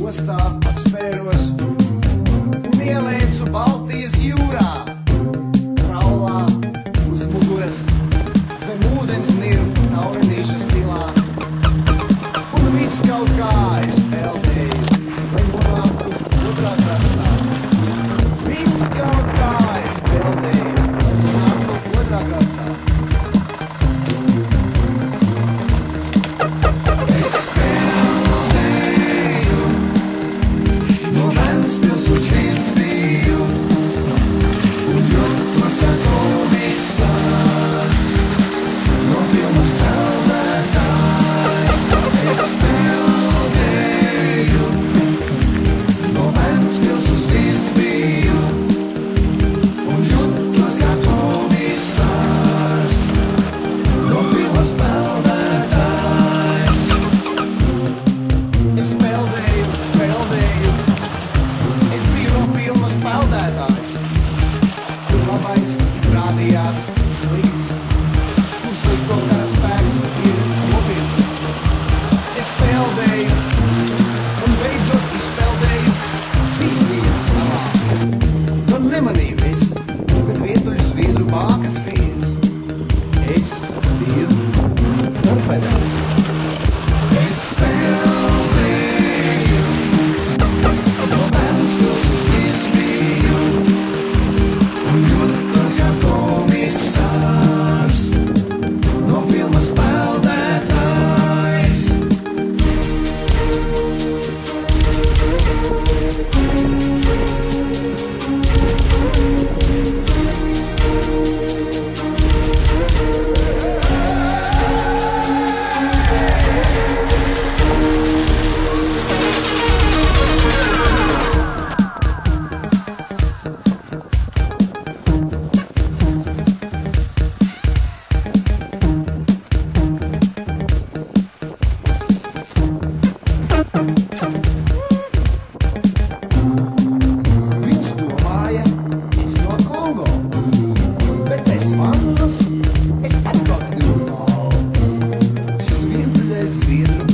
Ostā atspēros un ielēcu Baltijas jūrā. Kraulā uz muguras zem ūdens niru taurinīša stilā. Un viss kaut kā es peldēju, lai nonāktu otrā krastā. Viss kaut kā es peldēju, lai nonāktu otrā krastā. Labais izrādījās slikts, kur slikto kara spēks ir nopietns. Es peldēju un beidzot izpeldēju, viss bija salā. Man nemanīja viss, bet vietuļu sviedru bākas viens. Es biju torpedājis. Es peldēju no Vēnspils uz Visbiju. Jūtos kā komisārs, no filmas peldētājs. Viņš domāja, es no Kongo, bet pēc vannas es atkal kļuvu balts. Šis vientuļais zviedru